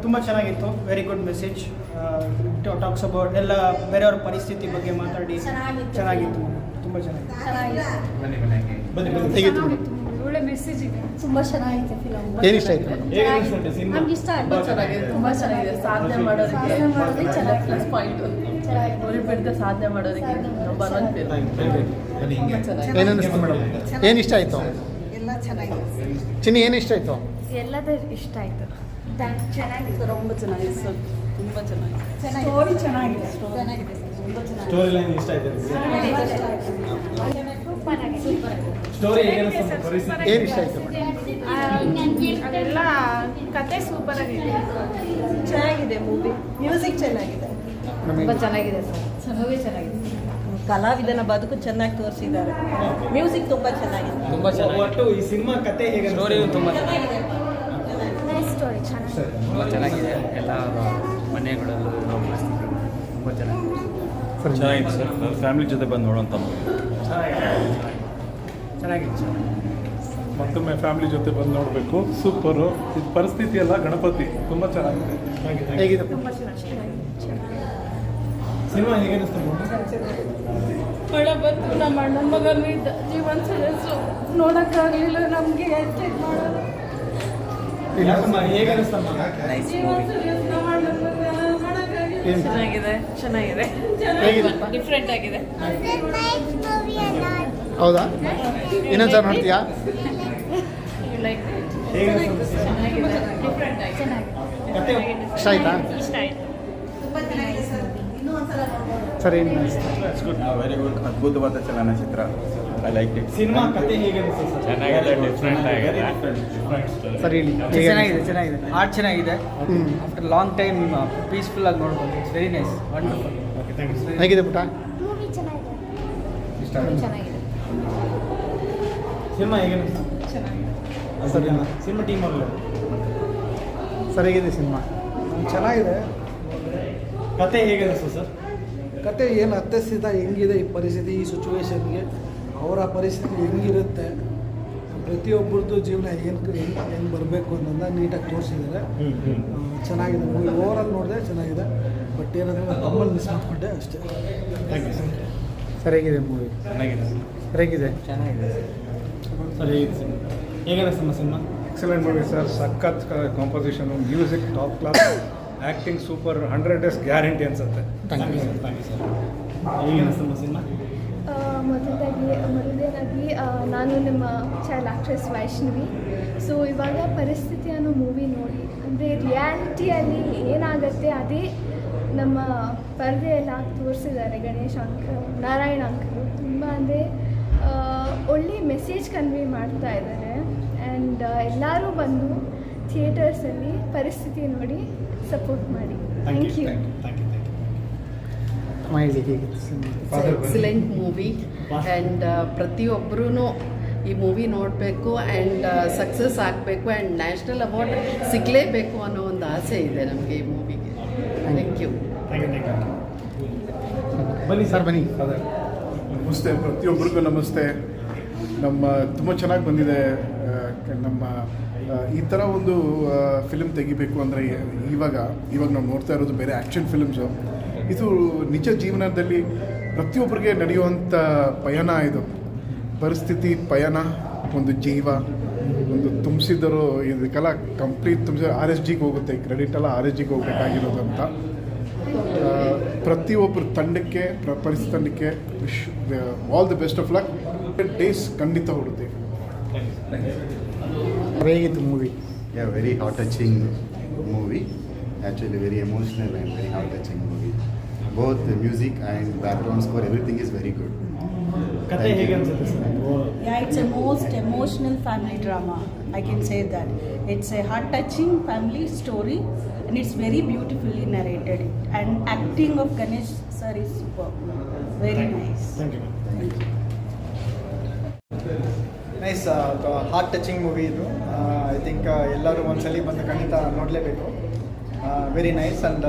ತುಂಬ ಚೆನ್ನಾಗಿತ್ತು. Very good message. Talks about ಎಲ್ಲ ಬೇರೆಯವ್ರ ಪರಿಸ್ಥಿತಿ ಬಗ್ಗೆ ಮಾತಾಡಿ ಚೆನ್ನಾಗಿತ್ತು. ತುಂಬ ಚೆನ್ನಾಗಿತ್ತು. ಹೇಗಿತ್ತು? ಒಳ್ಳೆ ಮೆಸೇಜ್ ಇದೆ. ತುಂಬ ಚೆನ್ನಾಗಿದೆ ಫಿಲಮ್. ಏನು ಇಷ್ಟ ಆಯ್ತು? ನಮ್ಗೆ ಇಷ್ಟ ಆಯ್ತು. ತುಂಬ ಚೆನ್ನಾಗಿದೆ. ಸಾಧನೆ ಮಾಡೋದಕ್ಕೆ ಚೆನ್ನಾಗಿ ಪ್ಲಸ್ ಪಾಯಿಂಟ್. ಬಿಡದ ಸಾಧನೆ ಮಾಡೋದಕ್ಕೆ ನಂಬರ್ 1 ಫಿಲ್ಮ್. ಏನು ಅನಿಸ್ತು ಮೇಡಮ್? ಏನು ಇಷ್ಟ ಆಯಿತು? ಎಲ್ಲ ಚೆನ್ನಾಗಿದೆ. ಚಿನ್ನಿ ಏನು ಇಷ್ಟ ಆಯಿತು? ಎಲ್ಲದೂ ಇಷ್ಟ ಆಯಿತು. ಚೆನ್ನಾಗಿದೆ. ತುಂಬ ಚೆನ್ನಾಗಿದೆ ಸರ್. ತುಂಬ ಚೆನ್ನಾಗಿದೆ. ಸ್ಟೋರಿ ಚೆನ್ನಾಗಿದೆ. ಚೆನ್ನಾಗಿದೆ. ಸ್ಟೋರಿ ಲೈನ್ ಇಷ್ಟ ಆಯ್ತು. ಸ್ಟೋರಿ ಏನು ಇಷ್ಟ ಆಯಿತು ಮೇಡಮ್? ಅದೆಲ್ಲ ಕತೆ ಸೂಪರ್ ಆಗಿದೆ. ಚೆನ್ನಾಗಿದೆ ಮೂವಿ. ಮ್ಯೂಸಿಕ್ ಚೆನ್ನಾಗಿದೆ. ನಮಗೆ ಚೆನ್ನಾಗಿದೆ ಸರ್. ಮೂವಿ ಚೆನ್ನಾಗಿದೆ. ಕಲಾವಿದನ ಬದುಕು ಚೆನ್ನಾಗಿ ತೋರಿಸಿದ್ದಾರೆ. ಮ್ಯೂಸಿಕ್ ತುಂಬ ಚೆನ್ನಾಗಿದೆ. ತುಂಬ ಚೆನ್ನಾಗಿ. ಒಟ್ಟು ಈ ಸಿನಿಮಾ ಕತೆ ಹೇಗೆ? ಸ್ಟೋರಿ ತುಂಬ ಚೆನ್ನಾಗಿದೆ. ಸ್ಟೋರಿ ಚೆನ್ನಾಗಿದೆ. ತುಂಬ ಚೆನ್ನಾಗಿದೆ. ಎಲ್ಲ ಮನೆಗಳಲ್ಲೂ ತುಂಬ ಚೆನ್ನಾಗಿದೆ. ಚೆನ್ನಾಗಿದೆ ಸರ್. ನನ್ನ ಫ್ಯಾಮಿಲಿ ಜೊತೆ ಬಂದು ನೋಡೋಂಥ ಚೆನ್ನಾಗಿದೆ. ಮತ್ತೊಮ್ಮೆ ಫ್ಯಾಮಿಲಿ ಜೊತೆ ಬಂದು ನೋಡಬೇಕು. ಸೂಪರು. ಇದು ಪರಿಸ್ಥಿತಿ ಎಲ್ಲ ಗಣಪತಿ ತುಂಬ ಚೆನ್ನಾಗಿದೆ. ಹೇಗಿದೆ? ಸಿನಿಮಾ ಹೇಗೆ ಅನಿಸ್ತು? ಮಳೆ ಬಂತು. ನಮ್ಮ ಅಣ್ಣನ ಮಗನೂ ಇದ್ದ. ಜೀವನ ಸದಸ್ಯರು ನೋಡೋಕ್ಕಾಗಲಿಲ್ಲ ನಮಗೆ. ಹೇಗೆ ಅನಿಸ್ತಮ್ಮ? ಚೆನ್ನಾಗಿದೆ. ಚೆನ್ನಾಗಿದೆ. ಡಿಫ್ರೆಂಟ್ ಆಗಿದೆ. ಹೌದಾ? ಇನ್ನೊಂದು ಸಲ ನೋಡ್ತೀಯಾ? ಹೇಗೆ ಅನಿಸ್ತು? ಕತೆ ಇಷ್ಟ ಆಯ್ತಾ? ಇಷ್ಟ ಆಯಿತು. ಸರಿ, ಏನು ಅನಿಸ್ತು? It's good. Very good. ಅದ್ಭುತವಾದ ಚಲನಚಿತ್ರ. I like it. ಸಿನಿಮಾ ಕತೆ ಹೇಗೆ ಅನಿಸ್ತು ಸರ್? ಚೆನ್ನಾಗಿದೆ. ಡಿಫ್ರೆಂಟ್ ಆಗಿದೆ. ಸರಿ ಹೇಳಿ. ಚೆನ್ನಾಗಿದೆ. ಆರ್ಟ್ ಚೆನ್ನಾಗಿದೆ. ಆಫ್ಟರ್ ಲಾಂಗ್ ಟೈಮ್ ಪೀಸ್ಫುಲ್ ಆಗಿ ನೋಡ್ಬೋದು. It's very nice. Wonderful. Okay, thank you. ಹೇಗಿದೆ ಪುಟ್ಟ? ಮೂವಿ ಚೆನ್ನಾಗಿದೆ. ಇಷ್ಟ ಚೆನ್ನಾಗಿದೆ. ಸಿನಿಮಾ ಹೇಗೆ ಅನಿಸ್ತು? ಸರಿ, ಸಿನಿಮಾ ಟೀಮ್ ಅವರು ಸರ್ ಹೇಗಿದೆ ಸಿನಿಮಾ? ಚೆನ್ನಾಗಿದೆ. ಕತೆ ಹೇಗೆ ಅನಿಸ್ತು ಸರ್? ಕತೆ ಏನು ಅತ್ಯಸ್ಥಿತ ಹೆಂಗಿದೆ ಈ ಪರಿಸ್ಥಿತಿ, ಈ ಸಿಚುವೇಶನ್ಗೆ ಅವರ ಪರಿಸ್ಥಿತಿ ಹೆಂಗಿರುತ್ತೆ, ಪ್ರತಿಯೊಬ್ಬರದ್ದು ಜೀವನ ಹೆಂಗೆ ಬರಬೇಕು ಅನ್ನೋದನ್ನ ನೀಟಾಗಿ ತೋರಿಸಿದ್ದಾರೆ. ಚೆನ್ನಾಗಿದೆ ಮೂವಿ. ಓವರಾಲ್ ನೋಡಿದೆ ಚೆನ್ನಾಗಿದೆ. ಬಟ್ ಏನಂದರೆ ನಾನು ತಮ್ಮಲ್ಲಿ ಮಿಸ್ ಮಾಡಿಕೊಂಡೆ ಅಷ್ಟೇ. Thank you sir. ಸರ್ ಹೇಗಿದೆ ಮೂವಿ? ಚೆನ್ನಾಗಿದೆ. ಹೇಗಿದೆ? ಚೆನ್ನಾಗಿದೆ ಸರ್. ಹೇಗಿದೆ ಸಿನಿಮಾ? ಹೇಗೆ ಅನಿಸ್ತಮ್ಮ ಸಿನಿಮಾ? Excellent movie sir. ಸಖತ್ composition, music top class, acting super. 100 days guarantee ಅನಿಸುತ್ತೆ. Thank you sir. Thank you sir. ಹೇಗೆ ಅನಿಸ್ತಮ್ಮ ಸಿನಿಮಾ? ಮೊದಲನೇದಾಗಿ ನಾನು ನಿಮ್ಮ ಚೈಲ್ಡ್ ಆಕ್ಟ್ರೆಸ್ ವೈಷ್ಣವಿ. ಸೊ ಇವಾಗ ಪರಿಸ್ಥಿತಿ ಅನ್ನೋ ಮೂವಿ ನೋಡಿ, ಅಂದರೆ ರಿಯಾಲಿಟಿಯಲ್ಲಿ ಏನಾಗುತ್ತೆ ಅದೇ ನಮ್ಮ ಪರದೆಯಲ್ಲಿ ತೋರಿಸಿದ್ದಾರೆ. ಗಣೇಶ್ ಅಂಕಲ್, ನಾರಾಯಣ ಅಂಕಲು ತುಂಬ ಅಂದರೆ ಒಳ್ಳೆ ಮೆಸೇಜ್ ಕನ್ವೆ ಮಾಡ್ತಾ ಇದ್ದಾರೆ. ಆ್ಯಂಡ್ ಎಲ್ಲರೂ ಬಂದು ಥಿಯೇಟರ್ಸಲ್ಲಿ ಪರಿಸ್ಥಿತಿ ನೋಡಿ ಸಪೋರ್ಟ್ ಮಾಡಿ. Thank you. Excellent movie. And ಪ್ರತಿಯೊಬ್ಬರೂ ಈ ಮೂವಿ ನೋಡಬೇಕು ಆ್ಯಂಡ್ ಸಕ್ಸಸ್ ಆಗಬೇಕು ಆ್ಯಂಡ್ ನ್ಯಾಷನಲ್ ಅವಾರ್ಡ್ ಸಿಗಲೇಬೇಕು ಅನ್ನೋ ಒಂದು ಆಸೆ ಇದೆ ನಮಗೆ ಈ ಮೂವಿಗೆ. Thank you. ಬನ್ನಿ ಸರ್, ಬನ್ನಿ. ನಮಸ್ತೆ, ಪ್ರತಿಯೊಬ್ಬರಿಗೂ ನಮಸ್ತೆ. ನಮ್ಮ ತುಂಬ ಚೆನ್ನಾಗಿ ಬಂದಿದೆ. ನಮ್ಮ ಈ ಥರ ಒಂದು ಫಿಲ್ಮ್ ತೆಗಿಬೇಕು ಅಂದರೆ ಇವಾಗ ನಾವು ನೋಡ್ತಾ ಇರೋದು ಬೇರೆ ಆ್ಯಕ್ಷನ್ ಫಿಲ್ಮ್ಸು. ಇದು ನಿಜ ಜೀವನದಲ್ಲಿ ಪ್ರತಿಯೊಬ್ಬರಿಗೆ ನಡೆಯುವಂಥ ಪಯಣ. ಇದು ಪರಿಸ್ಥಿತಿ ಪಯಣ. ಒಂದು ಜೀವ ಒಂದು ತುಂಬಿಸಿದರು ಇದಕ್ಕೆಲ್ಲ ಕಂಪ್ಲೀಟ್ ತುಂಬಿಸಿ RSGಗೆ ಹೋಗುತ್ತೆ. ಕ್ರೆಡಿಟ್ ಎಲ್ಲ RSGಗೆ ಹೋಗಬೇಕಾಗಿರೋದು ಅಂತ. ಪ್ರತಿಯೊಬ್ಬರು ತಂಡಕ್ಕೆ ಪರಿಸ್ಥಿತಿ ತಂಡಕ್ಕೆ all the best of luck. Days ಖಂಡಿತ ಹೊಡುತ್ತೆ. ಹೇಗಿತ್ತು movie? Yeah, very heart-touching movie. Actually, very emotional and very heart-touching movie. Both the music and background score, everything is very good. ಕತೆ ಹೇಗೆ ಅನ್ಸುತ್ತೆ sir? Yeah, it's a most emotional family drama. I can say that. It's a heart-touching family story and it's very beautifully narrated. And acting of Ganesh sir is superb. Very nice. Thank you. Thank you. Nice. Heart touching movie ಇದು. I think ಎಲ್ಲರೂ ಒಂದ್ಸಲಿ ಬಂದು ಖಂಡಿತ ನೋಡಲೇಬೇಕು. Very nice and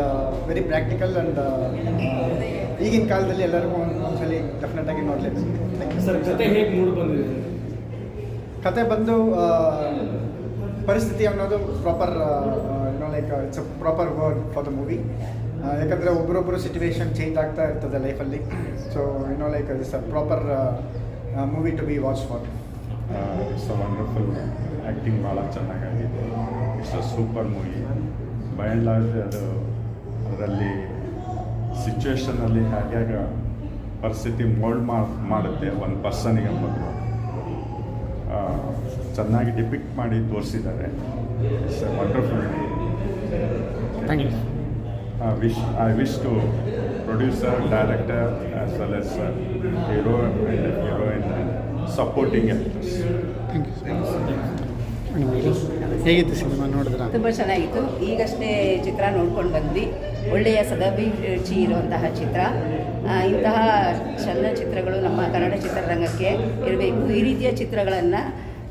very practical and ಈಗಿನ ಕಾಲದಲ್ಲಿ ಎಲ್ಲರಿಗೂ ಒಂದ್ಸಲಿ ಡೆಫಿನೆಟಾಗಿ ನೋಡಲೇಬೇಕು. ಸರ್, ಕತೆ ಹೇಗೆ ಮೂಡಿ ಬಂದಿದೆ? ಕತೆ ಬಂದು ಪರಿಸ್ಥಿತಿ ಅನ್ನೋದು proper like it's a proper word for the movie. ಯಾಕಂದರೆ ಒಬ್ಬರೊಬ್ಬರು ಸಿಚುವೇಶನ್ ಚೇಂಜ್ ಆಗ್ತಾ ಇರ್ತದೆ ಲೈಫಲ್ಲಿ. So like it's a proper movie to be watch for. It's a wonderful acting ಭಾಳ ಚೆನ್ನಾಗಾಗಿದೆ. It's a super movie. By and large ಅದು ಅದರಲ್ಲಿ ಸಿಚುವೇಷನಲ್ಲಿ ಹೇಗೆ ಪರಿಸ್ಥಿತಿ ಮೋಲ್ಡ್ ಮಾಡುತ್ತೆ ಒಂದು ಪರ್ಸನಿಗೆ ಅಂಬೋದು ಚೆನ್ನಾಗಿ ಡಿಪಿಕ್ಟ್ ಮಾಡಿ ತೋರಿಸಿದ್ದಾರೆ. It's a wonderful. Thank you. I wish to producer, director as well as hero and heroine and supporting actors. Thank you. ಹೇಗಿತ್ತು ಸಿನಿಮಾ ನೋಡಿದ್ರಾ? ತುಂಬ ಚೆನ್ನಾಗಿತ್ತು. ಈಗಷ್ಟೇ ಚಿತ್ರ ನೋಡ್ಕೊಂಡು ಬಂದ್ವಿ. ಒಳ್ಳೆಯ ಸದಭಿರುಚಿ ಇರುವಂತಹ ಚಿತ್ರ. ಇಂತಹ ಚಲನಚಿತ್ರಗಳು ನಮ್ಮ ಕನ್ನಡ ಚಿತ್ರರಂಗಕ್ಕೆ ಇರಬೇಕು. ಈ ರೀತಿಯ ಚಿತ್ರಗಳನ್ನು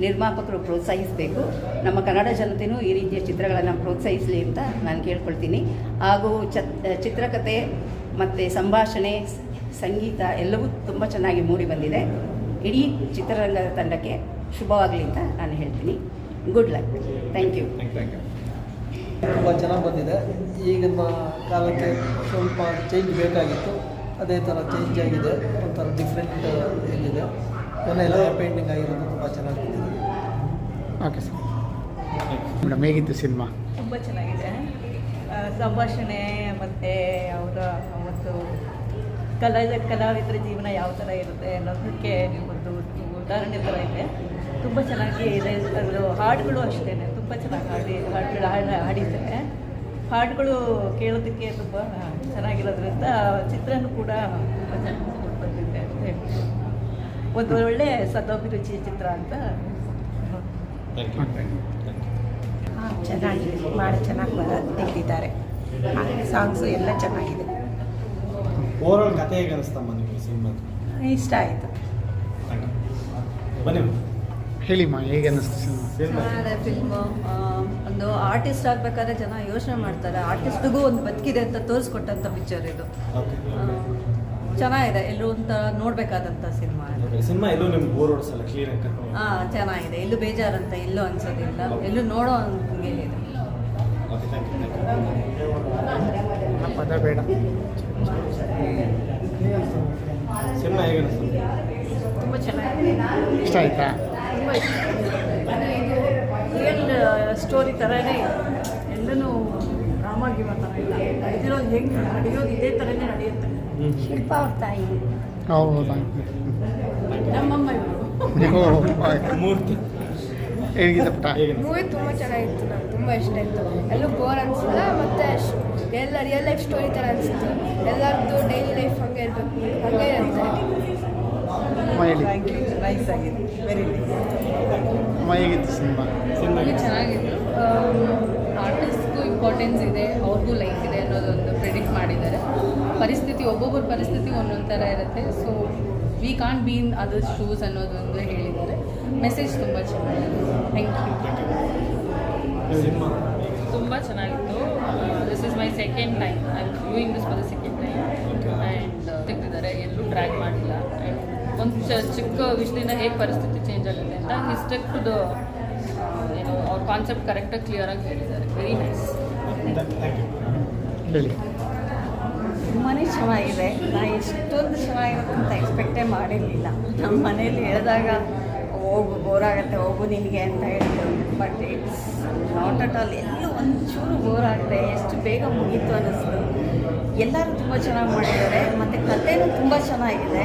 ನಿರ್ಮಾಪಕರು ಪ್ರೋತ್ಸಾಹಿಸಬೇಕು. ನಮ್ಮ ಕನ್ನಡ ಜನತೆಯೂ ಈ ರೀತಿಯ ಚಿತ್ರಗಳನ್ನು ಪ್ರೋತ್ಸಾಹಿಸಲಿ ಅಂತ ನಾನು ಕೇಳ್ಕೊಳ್ತೀನಿ. ಹಾಗೂ ಚಿತ್ರಕಥೆ ಮತ್ತು ಸಂಭಾಷಣೆ, ಸಂಗೀತ ಎಲ್ಲವೂ ತುಂಬ ಚೆನ್ನಾಗಿ ಮೂಡಿ ಬಂದಿದೆ. ಇಡೀ ಚಿತ್ರರಂಗದ ತಂಡಕ್ಕೆ ಶುಭವಾಗಲಿ ಅಂತ ನಾನು ಹೇಳ್ತೀನಿ. Good luck. Thank you. ತುಂಬ ಚೆನ್ನಾಗಿ ಬಂದಿದೆ. ಈಗಿನ ಕಾಲಕ್ಕೆ ಸ್ವಲ್ಪ ಚೇಂಜ್ ಬೇಕಾಗಿತ್ತು, ಅದೇ ಥರ ಚೇಂಜ್ ಆಗಿದೆ. ಒಂಥರ ಡಿಫ್ರೆಂಟ್ ಏನಿದೆ, ಕೊನೆಯಲ್ಲಿ ಪೇಂಟಿಂಗ್ ಆಗಿರೋದು ತುಂಬ ಚೆನ್ನಾಗಿ ಬಂದಿದೆ. Okay sir. ಮೇಡಮ್ ಹೇಗಿತ್ತು ಸಿನಿಮಾ? ತುಂಬ ಚೆನ್ನಾಗಿದೆ. ಸಂಭಾಷಣೆ ಮತ್ತು ಅವರ ಒಂದು ಕಲಾವಿದರ ಜೀವನ ಯಾವ ಥರ ಇರುತ್ತೆ ಅನ್ನೋದಕ್ಕೆ ಒಂದು ಉದಾಹರಣೆ ಥರ ಇದೆ. ತುಂಬ ಚೆನ್ನಾಗಿ ಇದೆ. ಅದು ಹಾಡುಗಳು ಅಷ್ಟೇ ತುಂಬ ಚೆನ್ನಾಗಿ ಹಾಡಿದ್ದಾರೆ. ಹಾಡುಗಳು ಕೇಳೋದಕ್ಕೆ ತುಂಬ ಚೆನ್ನಾಗಿರೋದ್ರಿಂದ ಚಿತ್ರನೂ ಕೂಡ ತುಂಬ ಚೆನ್ನಾಗಿ ಬಂದಿದೆ. ಒಂದು ಒಳ್ಳೆ ಸದಾಭಿರುಚಿ ಚಿತ್ರ ಅಂತ. ಚೆನ್ನಾಗಿದೆ, ಮಾಡಿ ಚೆನ್ನಾಗಿ ತೆಗೆದಿದ್ದಾರೆ. ಸಾಂಗ್ಸು ಎಲ್ಲ ಚೆನ್ನಾಗಿದೆ. ಓವರಾಲ್ ಕಥೆ ಹೇಗೆ ಅನಿಸ್ತಮ್ಮ ನಿಮಗೆ ಸಿನಿಮಾ? ಇಷ್ಟ ಆಯಿತು. ಬನ್ನಿ ಹೇಳಿಮ್ಮ, ಹೇಗೆ ಅನ್ನಿಸ್ತು ಸಿನಿಮಾ? ಫಿಲ್ಮು ಒಂದು ಆರ್ಟಿಸ್ಟ್ ಆಗಬೇಕಾದ್ರೆ ಜನ ಯೋಚನೆ ಮಾಡ್ತಾರೆ. ಆರ್ಟಿಸ್ಟಿಗೂ ಒಂದು ಬದುಕಿದೆ ಅಂತ ತೋರಿಸ್ಕೊಟ್ಟಂಥ ಪಿಕ್ಚರ್ ಇದು. ಚೆನ್ನಾಗಿದೆ. ಎಲ್ಲರೂ ಒಂಥರ ನೋಡಬೇಕಾದಂಥ ಸಿನಿಮಾ. ಸಿನಿಮಾ ಎಲ್ಲೂ ನಿಮ್ಗೆ ಬೋರ್ ಹೊಡಿಸಲ್ಲ, ಕ್ಲಿಯರ್ ಆಗಿ ಚೆನ್ನಾಗಿದೆ. ಎಲ್ಲೂ ಬೇಜಾರಂತ ಎಲ್ಲೂ ಅನ್ಸೋದಿಲ್ಲ. ಎಲ್ಲೂ ನೋಡೋ ಹಂಗೆ ಇದೆ. ಪದ ಬೇಡ. ಸಿನಿಮಾ ಹೇಗೆ ಅನಿಸ್ತು? ತುಂಬ ಚೆನ್ನಾಗಿದೆ. ಇಷ್ಟ ಆಯ್ತಾ? ತುಂಬ ಇಷ್ಟ. ಇದು ರಿಯಲ್ ಸ್ಟೋರಿ ಥರನೇ ಎಲ್ಲನೂ ರಾಮಾಗಿ ಥರ ಇಲ್ಲ. ನಡೆದಿರೋದು ಹೆಂಗೆ ನಡೆಯೋದು ಇದೇ ಥರನೇ ನಡೆಯುತ್ತೆ. ಶಿಲ್ಪ ಅವ್ರ ತಾಯಿ. ಹೌದಾ? ನಮ್ಮಮ್ಮ ಇವರು. ಮೂರ್ತಿ ಹೇಗಿದೆ ಪುಟ? ಮೂವಿ ತುಂಬ ಚೆನ್ನಾಗಿತ್ತು. ನಂಗೆ ತುಂಬ ಇಷ್ಟ ಆಯಿತು. ಎಲ್ಲೂ ಬೋರ್ ಅನಿಸಿಲ್ಲ. ಮತ್ತು ಎಲ್ಲ ರಿಯಲ್ ಲೈಫ್ ಸ್ಟೋರಿ ಥರ ಅನಿಸ್ತು. ಎಲ್ಲರದ್ದು ಡೈಲಿ ಲೈಫ್ ಹಾಗೆ ಇರಬೇಕು, ಹಾಗೆ ಇರುತ್ತೆ. ನೈಸ್ ಆಗಿದೆ. Very nice. ಹೇಗಿತ್ತು ಸಿನಿಮಾ? ಚೆನ್ನಾಗಿತ್ತು. ಆರ್ಟಿಸ್ಟ್ಗೂ ಇಂಪಾರ್ಟೆನ್ಸ್ ಇದೆ, ಅವ್ರಿಗೂ ಲೈಫ್ ಇದೆ ಅನ್ನೋದೊಂದು ಪ್ರೆಡಿಕ್ಟ್ ಮಾಡಿದ್ದಾರೆ. ಪರಿಸ್ಥಿತಿ, ಒಬ್ಬೊಬ್ಬರ ಪರಿಸ್ಥಿತಿ ಒಂದೊಂದು ಥರ ಇರುತ್ತೆ. So we can't be in other shoes ಅನ್ನೋದೊಂದು ಹೇಳಿದ್ದಾರೆ. ಮೆಸೇಜ್ ತುಂಬ ಚೆನ್ನಾಗಿದೆ. Thank you. ತುಂಬ ಚೆನ್ನಾಗಿತ್ತು. This is my second time. I am viewing this for the second time. And ತೆಗೆದಿದ್ದಾರೆ, ಎಲ್ಲೂ ಡ್ರ್ಯಾಗ್ ಮಾಡಿಲ್ಲ. ಆ್ಯಂಡ್ ಒಂದು ಚಿಕ್ಕ ವಿಷಯದಿಂದ ಹೇಗೆ ಪರಿಸ್ಥಿತಿ ಚೇಂಜ್ ಆಗುತ್ತೆ ಅಂತ ಹಿಸ್ಟೆಕ್ ಟು ದ ಅವ್ರ ಕಾನ್ಸೆಪ್ಟ್ ಕರೆಕ್ಟಾಗಿ ಕ್ಲಿಯರಾಗಿ ಹೇಳಿದ್ದಾರೆ. Very nice. ಹೇಳಿ. ತುಂಬಾ ಚೆನ್ನಾಗಿದೆ. ನಾನು ಎಷ್ಟೊಂದು ಚೆನ್ನಾಗಿರುತ್ತೆ ಅಂತ ಎಕ್ಸ್ಪೆಕ್ಟೇ ಮಾಡಿರಲಿಲ್ಲ. ನಮ್ಮ ಮನೇಲಿ ಹೇಳಿದಾಗ ಹೋಗು, ಬೋರ್ ಆಗುತ್ತೆ, ಹೋಗು ನಿನಗೆ ಅಂತ ಹೇಳಿದ್ರು. But it's not at all. ಎಲ್ಲೂ ಒಂಚೂರು ಬೋರ್ ಆಗುತ್ತೆ. ಎಷ್ಟು ಬೇಗ ಮುಗೀತು ಅನ್ನಿಸ್ತು. ಎಲ್ಲರೂ ತುಂಬ ಚೆನ್ನಾಗಿ ಮಾಡಿದ್ದಾರೆ. ಮತ್ತು ಕಥೆನೂ ತುಂಬ ಚೆನ್ನಾಗಿದೆ.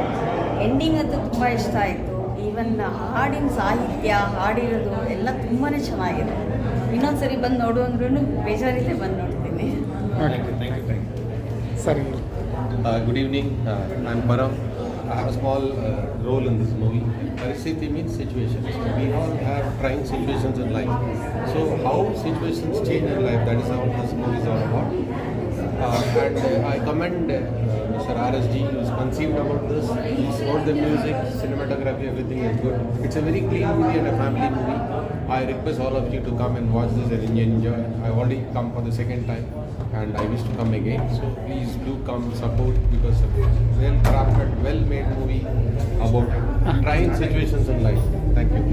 ಎಂಡಿಂಗ್ ಅಂತೂ ತುಂಬ ಇಷ್ಟ ಆಯಿತು. ಈವನ್ ಹಾಡಿನ ಸಾಹಿತ್ಯ, ಹಾಡಿರೋದು ಎಲ್ಲ ತುಂಬಾ ಚೆನ್ನಾಗಿದೆ. ಇನ್ನೊಂದು ಸರಿ ಬಂದು ನೋಡು ಅಂದ್ರೂ ಬೇಜಾರಿಲ್ಲದೆ ಬಂದು ನೋಡ್ತೀನಿ. ಸರಿ. Good evening. I'm Param. I have a small role in this movie. Paristiti means situations. We all have trying situations in life. So how situations change in life, that is how this movie is all about. And I commend Mr. RSG, who has conceived about this. He's wrote the music, cinematography, everything is good. It's a very clean movie and a family movie. I request all of you to come and watch this and enjoy. I already come for the second time and I wish to come again. So please do come support, because it's a well crafted, well made movie about trying situations in life. Thank you.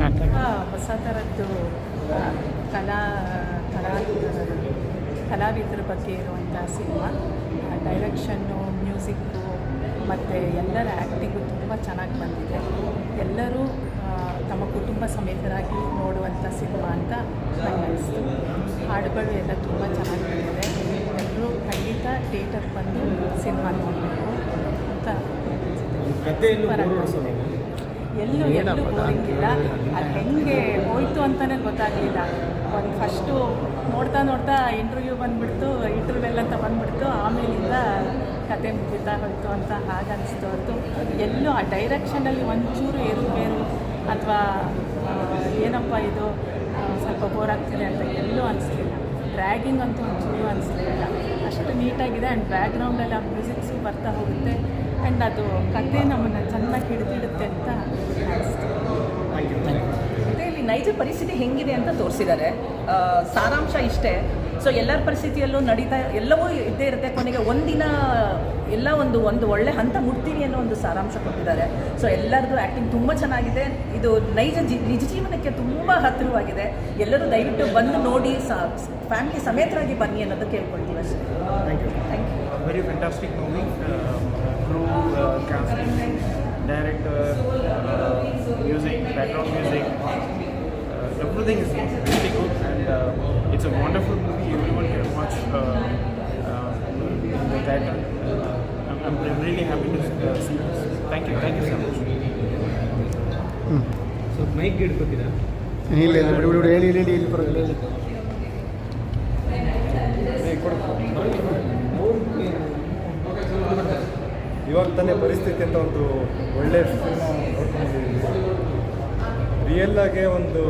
ಕಲಾವಿದರ ಬಗ್ಗೆ ಇರುವಂಥ cinema. Direction, music ಮತ್ತು ಎಲ್ಲರ acting ತುಂಬ ಚೆನ್ನಾಗಿ ಬಂದಿದೆ. ಎಲ್ಲರೂ ತಮ್ಮ ಕುಟುಂಬ ಸಮೇತರಾಗಿ ನೋಡುವಂಥ ಸಿನಿಮಾ ಅಂತ ನನಗೆ ಅನಿಸ್ತು. ಹಾಡುಗಳು ಎಲ್ಲ ತುಂಬ ಚೆನ್ನಾಗಿ ಬಂದಿದೆ. ಎಲ್ಲರೂ ಖಂಡಿತ ಥಿಯೇಟರ್ಗೆ ಬಂದು ಸಿನಿಮಾ ನೋಡಬೇಕು ಅಂತ ಎಲ್ಲೂ ಬೋರಿಂಗಿಲ್ಲ. ಅದು ಹೆಂಗೆ ಹೋಯ್ತು ಅಂತಲೇ ಗೊತ್ತಾಗಲಿಲ್ಲ. ಒಂದು ಫಸ್ಟು ನೋಡ್ತಾ ಇಂಟರ್ವ್ಯೂ ಬಂದುಬಿಡ್ತು, ಇಂಟರ್ವ್ಯೂಲ್ ಅಂತ ಬಂದುಬಿಡ್ತು, ಆಮೇಲಿಂದ ಕತೆ ಮುಗಿತಾ ಹೋಯಿತು ಅಂತ ಹಾಗೆ ಅನಿಸ್ತು. ಹೊರತು ಎಲ್ಲೂ ಆ ಡೈರೆಕ್ಷನಲ್ಲಿ ಒಂಚೂರು ಏರುಪೇರು ಅಥವಾ ಏನಪ್ಪ ಇದು ಸ್ವಲ್ಪ ಬೋರ್ ಆಗ್ತಿದೆ ಅಂತ ಎಲ್ಲೂ ಅನಿಸ್ಲಿಲ್ಲ. ಡ್ರ್ಯಾಗಿಂಗ್ ಅಂತೂ ಒಂಚೂರು ಅನಿಸ್ಲಿಲ್ಲ. ಅಷ್ಟು ನೀಟಾಗಿದೆ. ಆ್ಯಂಡ್ ಬ್ಯಾಕ್ಗ್ರೌಂಡಲ್ಲಿ ಆ ಮ್ಯೂಸಿಕ್ಸು ಬರ್ತಾ ಹೋಗುತ್ತೆ. ಆ್ಯಂಡ್ ಅದು ಕತೆ ನಮ್ಮನ್ನು ಚೆನ್ನಾಗಿ ಹಿಡಿದಿಡುತ್ತೆ ಅಂತ ಅನಿಸ್ತು. ಮತ್ತು ಇಲ್ಲಿ ನೈಜ ಪರಿಸ್ಥಿತಿ ಹೆಂಗಿದೆ ಅಂತ ತೋರಿಸಿದ್ದಾರೆ. ಸಾರಾಂಶ ಇಷ್ಟೇ. ಸೊ ಎಲ್ಲರ ಪರಿಸ್ಥಿತಿಯಲ್ಲೂ ಎಲ್ಲವೂ ಇದ್ದೇ ಇರುತ್ತೆ. ಕೊನೆಗೆ ಒಂದಿನ ಎಲ್ಲ ಒಂದು ಒಳ್ಳೆ ಹಂತ ಮುಟ್ತೀವಿ ಅನ್ನೋ ಒಂದು ಸಾರಾಂಶ ಕೊಟ್ಟಿದ್ದಾರೆ. ಸೊ ಎಲ್ಲರದ್ದು ಆ್ಯಕ್ಟಿಂಗ್ ತುಂಬ ಚೆನ್ನಾಗಿದೆ. ಇದು ನಿಜ ಜೀವನಕ್ಕೆ ತುಂಬ ಹತ್ತಿರವಾಗಿದೆ. ಎಲ್ಲರೂ ದಯವಿಟ್ಟು ಬಂದು ನೋಡಿ ಫ್ಯಾಮಿಲಿ ಸಮೇತರಾಗಿ ಬನ್ನಿ ಅನ್ನೋದು ಕೇಳ್ಕೊಳ್ತೀವಿ ಅಷ್ಟೇ. Thank you. Very fantastic movie. Crew, casting, director, music, background music, everything is really good, and it's a wonderful movie. Everyone can watch in the theater. I'm really happy to see this. Thank you so much. So mic ಇಡ್ಬೇಕಿದೆ ಇಲ್ಲ ಹೇಳಿ ಇಲ್ಲಿ ಪರವಾಗಿಲ್ಲ. ಇವಾಗ ತಾನೇ ಪರಿಸ್ಥಿತಿ ಅಂತ ಒಂದು ಒಳ್ಳೆ ಫಿಲ್ಮ್ ನೋಡ್ಕೊಂಡಿದ್ದೀವಿ. ರಿಯಲ್ಲಾಗೆ ಒಂದು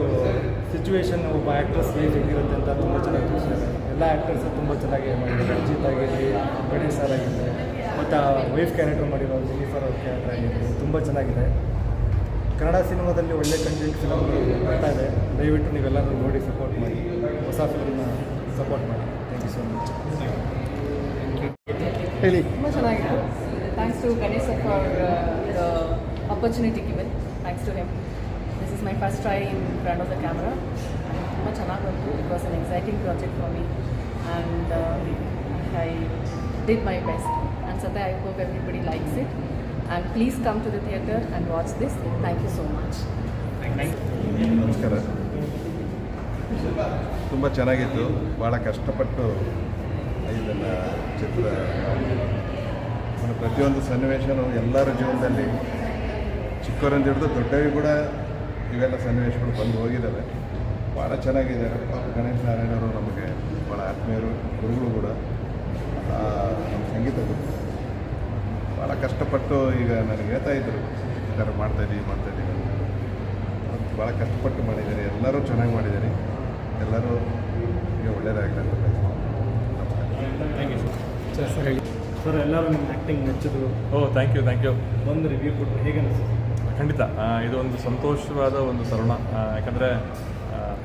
ಸಿಚುವೇಶನ್ ಒಬ್ಬ ಆ್ಯಕ್ಟ್ರಸ್ ಹೇಗಿರುತ್ತೆ ಅಂತ ತುಂಬ ಚೆನ್ನಾಗಿ ತೋರಿಸಿದ್ದಾರೆ. ಎಲ್ಲ ಆ್ಯಕ್ಟರ್ಸು ತುಂಬ ಚೆನ್ನಾಗಿ ಮಾಡಿದ್ದಾರೆ. ರಂಜಿತ್ ಆಗಿರಲಿ, ಗಣೇಶ್ ಸರ್ ಆಗಿರಲಿ, ಮತ್ತು ವೈಫ್ ಕ್ಯಾರೆಕ್ಟರ್ ಮಾಡಿರೋ ಜೆನಿಫರ್ ಅವ್ರ ಕ್ಯಾರೆಕ್ಟರ್ ಆಗಿರಲಿ ತುಂಬ ಚೆನ್ನಾಗಿದೆ. ಕನ್ನಡ ಸಿನಿಮಾದಲ್ಲಿ ಒಳ್ಳೆ ಕಂಟೆಂಟ್ ಫಿಲಮ್ಗಳು ಬರ್ತಾ ಇದೆ. ದಯವಿಟ್ಟು ನೀವೆಲ್ಲರೂ ನೋಡಿ ಸಪೋರ್ಟ್ ಮಾಡಿ, ಹೊಸ ಫಿಲ್ಮ್ನ ಸಪೋರ್ಟ್ ಮಾಡಿ. Thank you so much. ಹೇಳಿ. ತುಂಬ ಚೆನ್ನಾಗಿತ್ತು. Thanks to Ganesh sir for the opportunity given. Thanks to him. This is my first try in front of the camera. ತುಂಬ ಚೆನ್ನಾಗಿ ಬಂತು. It was an exciting project for me and I did my best. And so that I hope everybody likes it. And please come to the theatre and watch this. Thank you so much. ನಮಸ್ಕಾರ. ತುಂಬ ಚೆನ್ನಾಗಿತ್ತು. ಭಾಳ ಕಷ್ಟಪಟ್ಟು ಇದನ್ನು ಚಿತ್ರ ಪ್ರತಿಯೊಂದು ಸನ್ನಿವೇಶನೂ ಎಲ್ಲರ ಜೀವನದಲ್ಲಿ ಚಿಕ್ಕವರಿಂದ ಹಿಡಿದು ದೊಡ್ಡವರಿಗೆ ಕೂಡ ಇವೆಲ್ಲ ಸನ್ನಿವೇಶಗಳು ಬಂದು ಹೋಗಿದ್ದಾವೆ. ಭಾಳ ಚೆನ್ನಾಗಿದೆ. ಗಣೇಶ್ ನಾರಾಯಣವರು ನಮಗೆ ಭಾಳ ಆತ್ಮೀಯರು, ಗುರುಗಳು ಕೂಡ. ನಮ್ಮ ಸಂಗೀತ ಗುರು ಭಾಳ ಕಷ್ಟಪಟ್ಟು ಈಗ ನನಗೆ ಹೇಳ್ತಾ ಇದ್ದರು, ಈ ಥರ ಮಾಡ್ತಾಯಿದ್ದೀವಿ ಅಂತ. ಭಾಳ ಕಷ್ಟಪಟ್ಟು ಮಾಡಿದ್ದಾರೆ. ಎಲ್ಲರೂ ಚೆನ್ನಾಗಿ ಮಾಡಿದ್ದಾರೆ. ಎಲ್ಲರೂ ಈಗ ಒಳ್ಳೆಯದಾಗಲಿ ಅಂತ ಥ್ಯಾಂಕ್ ಯು ಸರ್. ಹೇಳಿ ಸರ್, ಎಲ್ಲರೂ ನಿಮ್ಮ ಆ್ಯಕ್ಟಿಂಗ್ ಮೆಚ್ಚಿದ್ರು. Thank you. ಒಂದು ರಿವ್ಯೂ ಕೊಟ್ಟು ಹೇಗೆ ಅನಿಸ್ತು? ಖಂಡಿತ ಇದು ಒಂದು ಸಂತೋಷವಾದ ಒಂದು ತರುಣ. ಯಾಕಂದರೆ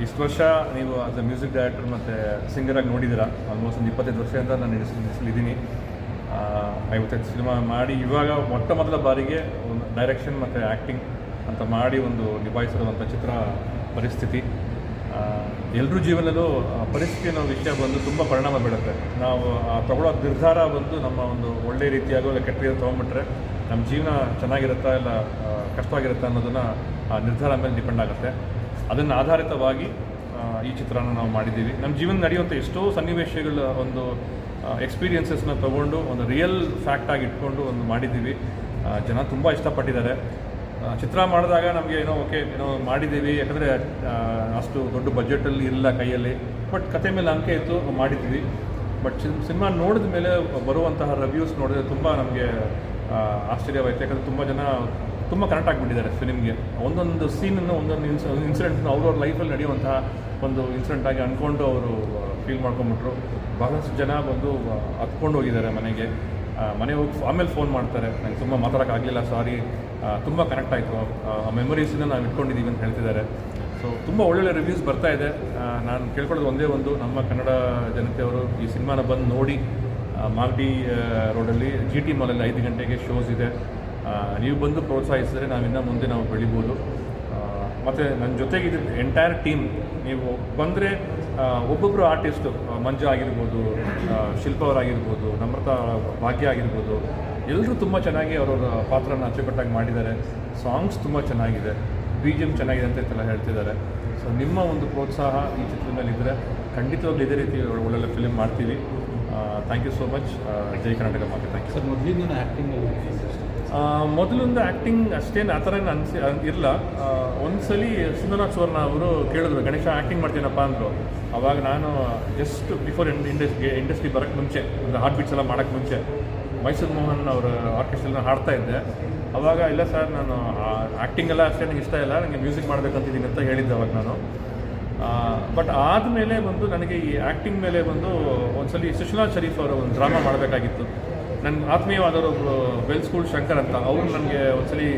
ಇಷ್ಟು ವರ್ಷ ನೀವು ಆಸ್ ಎ ಮ್ಯೂಸಿಕ್ ಡೈರೆಕ್ಟರ್ ಮತ್ತು ಸಿಂಗರಾಗಿ ನೋಡಿದ್ದೀರಾ. ಆಲ್ಮೋಸ್ಟ್ ಒಂದು 25 ವರ್ಷದಿಂದ ನಾನು ನಿಲ್ಲಿಸಿದ್ದೀನಿ. 55 ಸಿನಿಮಾ ಮಾಡಿ ಇವಾಗ ಮೊದಲ ಬಾರಿಗೆ ಒಂದು ಡೈರೆಕ್ಷನ್ ಮತ್ತು ಆ್ಯಕ್ಟಿಂಗ್ ಅಂತ ಮಾಡಿ ಒಂದು ನಿಭಾಯಿಸಿರುವಂಥ ಚಿತ್ರ ಪರಿಸ್ಥಿತಿ. ಎಲ್ಲರ ಜೀವನದಲ್ಲೂ ಪರಿಸ್ಥಿತಿ ಅನ್ನೋ ವಿಷಯ ಬಂದು ತುಂಬ ಪರಿಣಾಮ ಬೀಳುತ್ತೆ. ನಾವು ತಗೊಳ್ಳೋ ನಿರ್ಧಾರ ಬಂದು ನಮ್ಮ ಒಂದು ಒಳ್ಳೆ ರೀತಿಯಾಗೋ ಇಲ್ಲ ಕೆಟ್ಟ ರೀತಿ ತೊಗೊಂಡ್ಬಿಟ್ರೆ ನಮ್ಮ ಜೀವನ ಚೆನ್ನಾಗಿರುತ್ತಾ ಇಲ್ಲ ಕಷ್ಟವಾಗಿರುತ್ತಾ ಅನ್ನೋದನ್ನು ಆ ನಿರ್ಧಾರ ಮೇಲೆ ಡಿಪೆಂಡ್ ಆಗುತ್ತೆ. ಅದನ್ನು ಆಧಾರಿತವಾಗಿ ಈ ಚಿತ್ರನ ನಾವು ಮಾಡಿದ್ದೀವಿ. ನಮ್ಮ ಜೀವನ ನಡೆಯುವಂಥ ಎಷ್ಟೋ ಸನ್ನಿವೇಶಗಳ ಒಂದು ಎಕ್ಸ್ಪೀರಿಯನ್ಸಸ್ನ ತೊಗೊಂಡು ಒಂದು ರಿಯಲ್ ಫ್ಯಾಕ್ಟಾಗಿ ಇಟ್ಕೊಂಡು ಒಂದು ಮಾಡಿದ್ದೀವಿ. ಜನ ತುಂಬ ಇಷ್ಟಪಟ್ಟಿದ್ದಾರೆ. ಚಿತ್ರ ಮಾಡಿದಾಗ ನಮಗೆ ಏನೋ ಮಾಡಿದ್ದೀವಿ, ಯಾಕಂದರೆ ಅಷ್ಟು ದೊಡ್ಡ ಬಜೆಟಲ್ಲಿ ಇಲ್ಲ ಕೈಯಲ್ಲಿ, ಬಟ್ ಕತೆ ಮೇಲೆ ನಂಬಿಕೆ ಇತ್ತು, ಮಾಡಿದ್ವಿ. ಬಟ್ ಸಿನಿಮಾ ನೋಡಿದ ಮೇಲೆ ಬರುವಂತಹ ರಿವ್ಯೂಸ್ ನೋಡಿದ್ರೆ ತುಂಬ ನಮಗೆ ಆಶ್ಚರ್ಯವಾಯಿತು. ಯಾಕಂದರೆ ತುಂಬ ಜನ ತುಂಬ ಕನೆಕ್ಟ್ ಆಗಿಬಿಟ್ಟಿದ್ದಾರೆ ಫಿಲಿಮ್ಗೆ. ಒಂದೊಂದು ಸೀನನ್ನು, ಒಂದೊಂದು ಇನ್ಸಿಡೆಂಟ್ನ ಅವ್ರವ್ರ ಲೈಫಲ್ಲಿ ನಡೆಯುವಂತಹ ಒಂದು ಇನ್ಸಿಡೆಂಟಾಗಿ ಅಂದ್ಕೊಂಡು ಅವರು ಫೀಲ್ ಮಾಡ್ಕೊಂಬಿಟ್ರು. ಬಹಳಷ್ಟು ಜನ ಬಂದು ಹತ್ಕೊಂಡು ಹೋಗಿದ್ದಾರೆ ಮನೆಗೆ ಹೋಗಿ ಆಮೇಲೆ ಫೋನ್ ಮಾಡ್ತಾರೆ, ನಂಗೆ ತುಂಬ ಮಾತಾಡೋಕ್ಕಾಗಲಿಲ್ಲ, ಸಾರಿ, ತುಂಬ ಕನೆಕ್ಟ್ ಆಯಿತು, ಆ ಮೆಮೊರೀಸನ್ನು ನಾವು ಇಟ್ಕೊಂಡಿದ್ದೀವಿ ಅಂತ ಹೇಳ್ತಿದ್ದಾರೆ. ಸೊ ತುಂಬ ಒಳ್ಳೊಳ್ಳೆ ರಿವ್ಯೂಸ್ ಬರ್ತಾ ಇದೆ. ನಾನು ಕೇಳ್ಕೊಳ್ಳೋದು ಒಂದೇ ಒಂದು, ನಮ್ಮ ಕನ್ನಡ ಜನತೆಯವರು ಈ ಸಿನಿಮಾನ ಬಂದು ನೋಡಿ. ಮಾಗಡಿ ರೋಡಲ್ಲಿ GT ಮಾಲಲ್ಲಿ 5 ಗಂಟೆಗೆ ಶೋಸ್ ಇದೆ. ನೀವು ಬಂದು ಪ್ರೋತ್ಸಾಹಿಸಿದ್ರೆ ನಾವಿನ್ನ ಮುಂದೆ ನಾವು ಬೆಳಿಬೋದು. ಮತ್ತು ನನ್ನ ಜೊತೆಗೆ ಇದು ಎಂಟೈರ್ ಟೀಮ್ ನೀವು ಬಂದರೆ ಒಬ್ಬೊಬ್ಬರು ಆರ್ಟಿಸ್ಟು ಮಂಜು ಆಗಿರ್ಬೋದು, ಶಿಲ್ಪ ಅವರಾಗಿರ್ಬೋದು, ನಮ್ರತಾ ಭಾಗ್ಯ ಆಗಿರ್ಬೋದು, ಎಲ್ಲರೂ ತುಂಬ ಚೆನ್ನಾಗಿ ಅವರವರ ಪಾತ್ರನ ಅಚ್ಚುಕಟ್ಟಾಗಿ ಮಾಡಿದ್ದಾರೆ. ಸಾಂಗ್ಸ್ ತುಂಬ ಚೆನ್ನಾಗಿದೆ, BGM ಚೆನ್ನಾಗಿದೆ ಅಂತ ಎಲ್ಲ ಹೇಳ್ತಿದ್ದಾರೆ. ಸೊ ನಿಮ್ಮ ಒಂದು ಪ್ರೋತ್ಸಾಹ ಈ ಚಿತ್ರದ ಮೇಲೆ ಇದ್ದರೆ ಖಂಡಿತವಾಗ್ಲೂ ಇದೇ ರೀತಿ ಒಳ್ಳೊಳ್ಳೆ ಫಿಲ್ಮ್ ಮಾಡ್ತೀವಿ. Thank you so much. ಜೈ ಕರ್ನಾಟಕ ಮಾತೆ. Thank you. ಸರ್, ಮೊದಲಿಂದ ಆ್ಯಕ್ಟಿಂಗ್ ಮೊದಲಿಂದ ಆ್ಯಕ್ಟಿಂಗ್ ಅಷ್ಟೇನು ಆ ಥರ ಇರಲ್ಲ. ಒಂದು ಸಲ ಸಿಂಧುನಾಥ್ ಸುವರ್ಣ ಅವರು ಕೇಳಿದ್ರು, ಗಣೇಶ ಆ್ಯಕ್ಟಿಂಗ್ ಮಾಡ್ತೀನಪ್ಪ ಅಂದರು. ಆವಾಗ ನಾನು ಜಸ್ಟ್ ಬಿಫೋರ್ ಇಂಡಸ್ಟ್ರಿ ಬರೋಕ್ಕೆ ಮುಂಚೆ, ಒಂದು ಹಾರ್ಟ್ ಬೀಟ್ಸ್ ಎಲ್ಲ ಮಾಡೋಕ್ಕೆ ಮುಂಚೆ ಮೈಸೂರು ಮೋಹನ್ ಅವರ ಆರ್ಕೆಸ್ಟ್ರಲ್ಲಿ ಹಾಡ್ತಾ ಇದ್ದೆ. ಆವಾಗ ಇಲ್ಲ ಸರ್, ನಾನು ಆ್ಯಕ್ಟಿಂಗ್ ಎಲ್ಲ ಅಷ್ಟೇ ನನಗೆ ಇಷ್ಟ ಇಲ್ಲ, ನನಗೆ ಮ್ಯೂಸಿಕ್ ಮಾಡಬೇಕಂತಿದ್ದೀನಿ ಅಂತ ಹೇಳಿದ್ದೆ ಅವಾಗ ನಾನು. ಬಟ್ ಆದಮೇಲೆ ಬಂದು ನನಗೆ ಈ ಆ್ಯಕ್ಟಿಂಗ್ ಮೇಲೆ ಬಂದು ಒಂದ್ಸಲಿ ಸುಶೀಲಾ ಶರೀಫ್ ಅವರ ಒಂದು ಡ್ರಾಮಾ ಮಾಡಬೇಕಾಗಿತ್ತು. ನನ್ನ ಆತ್ಮೀಯವಾದವರು ವೆಲ್ ಸ್ಕೂಲ್ ಶಂಕರ್ ಅಂತ, ಅವರು ನನಗೆ ಒಂದ್ಸಲಿ